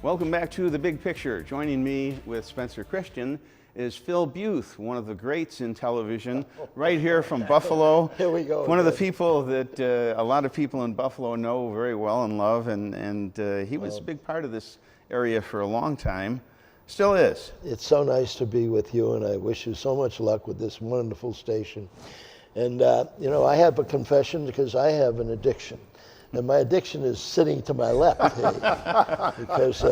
Welcome back to The Big Picture. Joining me with Spencer Christian is Phil Buth, one of the greats in television, right here from Buffalo. Here we go. One of the people that a lot of people in Buffalo know very well and love, and he was a big part of this area for a long time. Still is. It's so nice to be with you, and I wish you so much luck with this wonderful station. And, you know, I have a confession because I have an addiction. And my addiction is sitting to my left. Because,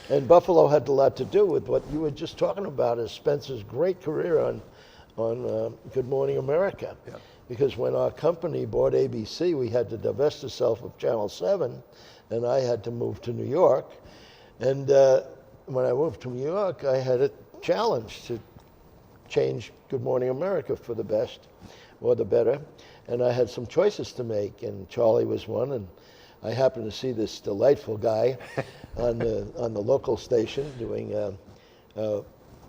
and Buffalo had a lot to do with what you were just talking about, is Spencer's great career on Good Morning America. Yeah. Because when our company bought ABC, we had to divest ourselves of Channel 7, and I had to move to New York. And when I moved to New York, I had a challenge to change Good Morning America for the best or the better. And I had some choices to make, and Charlie was one, and I happened to see this delightful guy on the local station doing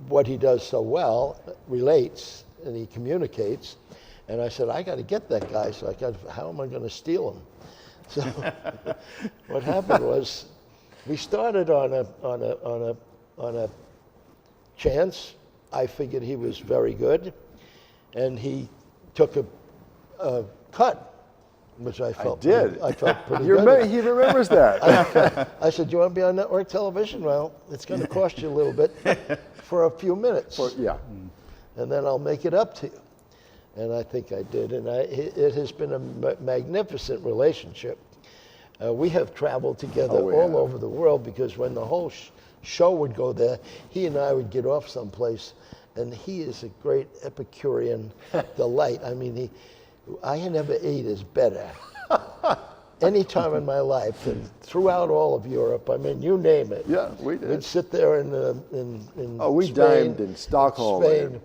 what he does so well, relates, and he communicates. And I said, I got to get that guy, so how am I going to steal him? So what happened was, we started on a chance. I figured he was very good, and he took a cut, which I felt I felt pretty good. He remembers that. I said, "Do you want to be on network television? Well, it's going to cost you a little bit for a few minutes. And then I'll make it up to you." And I think I did, and it has been a magnificent relationship. We have traveled together all over the world, because when the whole show would go there, he and I would get off someplace, and he is a great Epicurean delight. I mean, I never ate as better any time in my life, and throughout all of Europe. I mean, you name it. Yeah, we did. We'd sit there in we Spain, dined in Stockholm. Spain,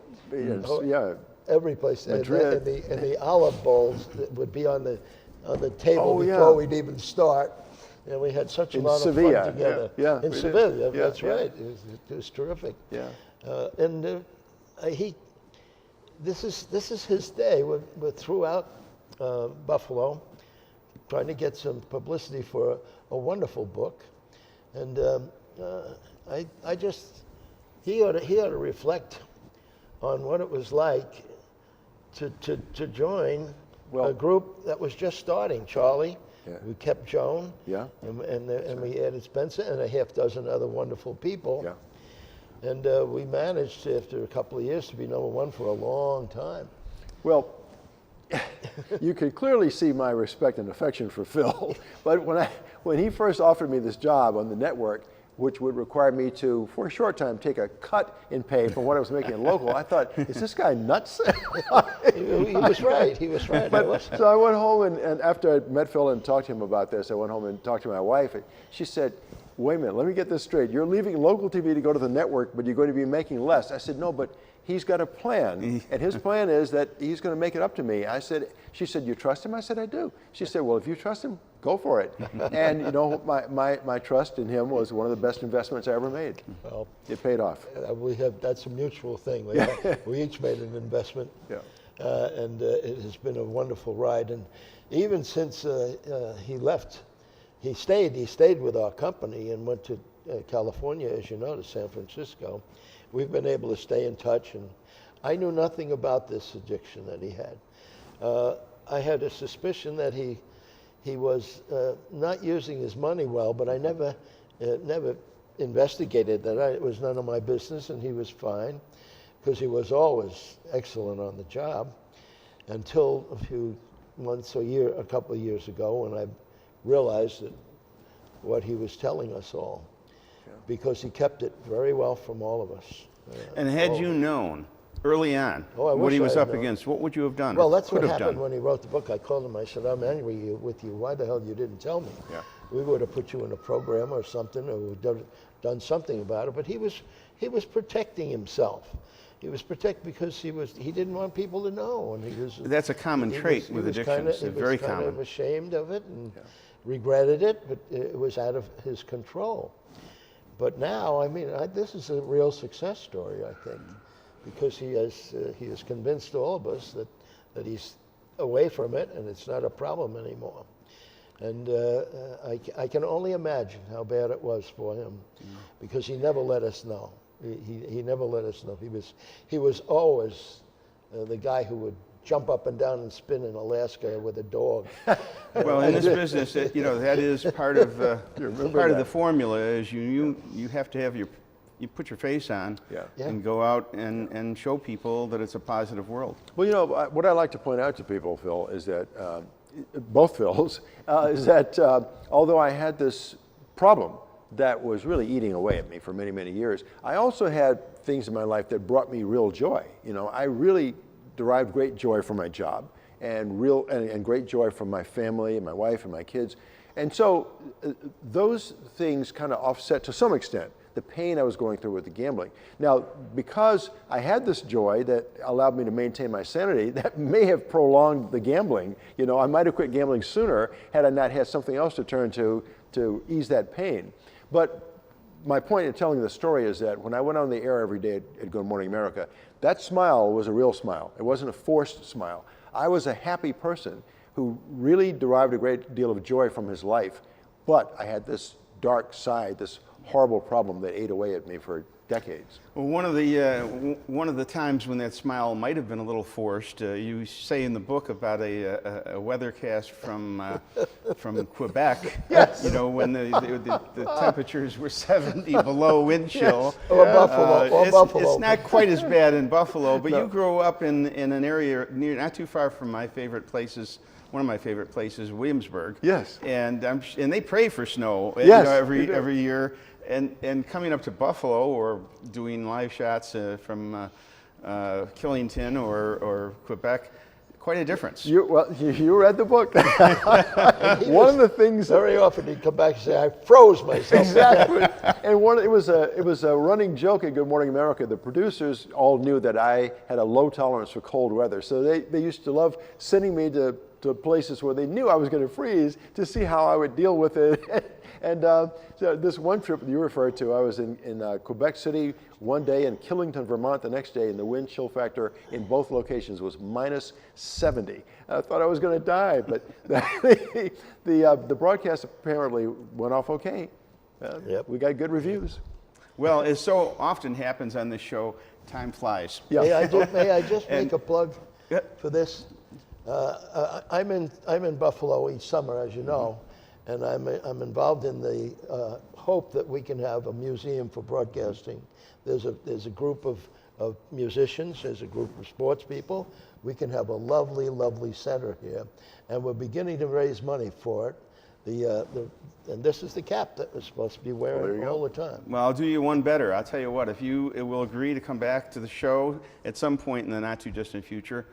Yeah. Every place. Madrid. And the olive bowls that would be on the table before we'd even start. And we had such a lot of fun together. Yeah, in Seville, yeah, that's right. It was terrific. Yeah. This is his day. We're throughout Buffalo, trying to get some publicity for a wonderful book, and he ought to reflect on what it was like to join a group that was just starting. Charlie, we kept Joan, and we added Spencer and a half dozen other wonderful people. Yeah. And we managed, after a couple of years, to be #1 for a long time. Well, you could clearly see my respect and affection for Phil. But when he first offered me this job on the network, which would require me to, for a short time, take a cut in pay from what I was making in local, I thought, is this guy nuts? He was right. He was right. So I went home, and after I met Phil and talked to him about this, I went home and talked to my wife. And she said, wait a minute, let me get this straight. You're leaving local TV to go to the network, but you're going to be making less. I said, no, but he's got a plan, and his plan is that he's going to make it up to me. She said, you trust him? I said, I do. She said, well, if you trust him, go for it. And you know, my trust in him was one of the best investments I ever made. Well, it paid off. That's a mutual thing. We each made an investment, and it has been a wonderful ride. And even since he left, he stayed with our company and went to California, as you know, to San Francisco. We've been able to stay in touch, and I knew nothing about this addiction that he had. I had a suspicion that he was not using his money well, but I never investigated that. It was none of my business, and he was fine, because he was always excellent on the job, until a few months, a couple of years ago, when I realized that what he was telling us all, because he kept it very well from all of us. And had you known early on what he was up against, what would you have done? Well, that's what happened when he wrote the book. I called him, I said, I'm angry with you. Why the hell you didn't tell me? Yeah. We would have put you in a program or something, or we'd done something about it. But he was protecting himself. He was protected because he didn't want people to know. And that's a common trait with addictions. It's very common. He was kind of ashamed of it and regretted it, but it was out of his control. But now, I mean, this is a real success story, I think, because he has convinced all of us that he's away from it and it's not a problem anymore. And I can only imagine how bad it was for him, because he never let us know. He never let us know. He was always the guy who would jump up and down and spin in Alaska with a dog. Well, in this business, that is part of the formula. Is you have to have you put your face on and go out and show people that it's a positive world. Well, what I like to point out to people, Phil, is that both Phils, is that although I had this problem that was really eating away at me for many, many years, I also had things in my life that brought me real joy. I really derived great joy from my job and great joy from my family and my wife and my kids. And so those things kind of offset to some extent the pain I was going through with the gambling. Now, because I had this joy that allowed me to maintain my sanity, that may have prolonged the gambling. I might have quit gambling sooner had I not had something else to turn to ease that pain. But my point in telling the story is that when I went on the air every day at Good Morning America, that smile was a real smile. It wasn't a forced smile. I was a happy person who really derived a great deal of joy from his life, but I had this dark side, this horrible problem that ate away at me for decades. Well, one of the times when that smile might have been a little forced, you say in the book about a weathercast from Quebec. Yes. When the temperatures were 70 below wind chill. Yes. Or Buffalo. It's not quite as bad in Buffalo, but you grew up in an area not too far from my favorite places. One of my favorite places, Williamsburg. Yes. And they pray for snow. Yes, every year. And coming up to Buffalo or doing live shots from Killington or Quebec, quite a difference. You read the book. One of the things very often he'd come back and say, "I froze myself." Exactly. And it was a running joke at Good Morning America. The producers all knew that I had a low tolerance for cold weather, so they used to love sending me to places where they knew I was going to freeze to see how I would deal with it. And so this one trip that you referred to, I was in Quebec City one day and Killington, Vermont the next day, and the wind chill factor in both locations was -70. I thought I was going to die, but the broadcast apparently went off okay. Yep. We got good reviews. Well, as so often happens on this show, time flies. Yeah. May I just make a plug for this? I'm in Buffalo each summer, as you know, and I'm involved in the hope that we can have a museum for broadcasting. There's a group of musicians, there's a group of sports people. We can have a lovely, lovely center here, and we're beginning to raise money for it. And this is the cap that we're supposed to be wearing all the time. Well, I'll do you one better. I'll tell you what, if you will agree to come back to the show at some point in the not too distant future,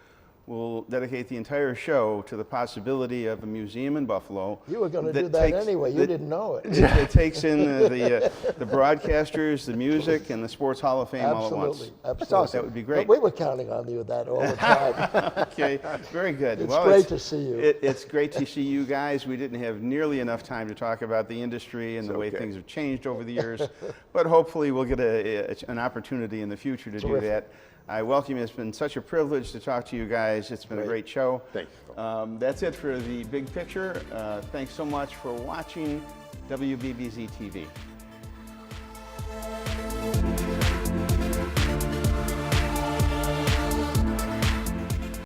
we'll dedicate the entire show to the possibility of a museum in Buffalo. You were going to do that anyway. You didn't know it. It takes in the broadcasters, the music, and the Sports Hall of Fame all at once. Absolutely. That would be great. But we were counting on you with that all the time. Okay, very good. It's great to see you. It's great to see you guys. We didn't have nearly enough time to talk about the industry and the way things have changed over the years, but hopefully we'll get an opportunity in the future to do that. I welcome you. It's been such a privilege to talk to you guys. It's been a great show. Thank you. That's it for the big picture. Thanks so much for watching WBBZ-TV.